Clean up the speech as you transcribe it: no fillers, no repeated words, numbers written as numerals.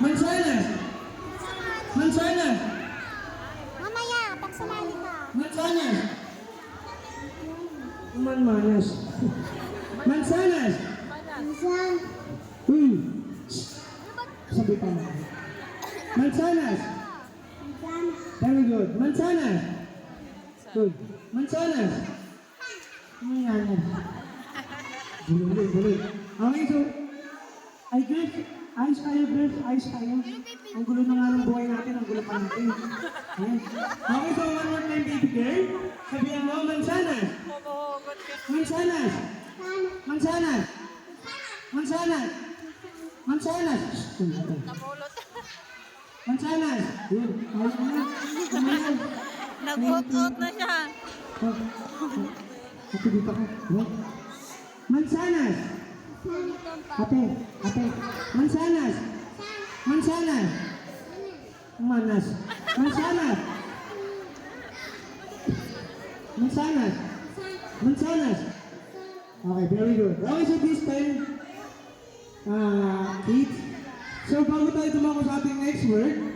Mansanas. Mansanas. Mamaya, pag sumali ka. Mansanas. Manmanas. Mansanas. Minsan. Sabi pa mo. Mansanas. Minsan. Very good. Mansanas. Good. Mansanas. Mansanas. Bulit. Okay, so, ay, Griff, ayos kayo, Griff, ayos kayo. Ang gulo na nga ng buhay natin, ang gulo pa natin. Ayan. Okay, so, one more time, baby girl. Sabihan mo, Mansanas. Mansanas. Mansanas. Mansanas. Mansanas. Mansanas. Good. Ayos na. Ayos na. Nag-out na siya. Ate, dito ka. What? Mansanas. Ate. Mansanas. Mansanas. Manas. Mansanas. Mansanas. Mansanas. Okay, very good. Okay, so this time, kids. So, bago tayo tumako sa ating next word,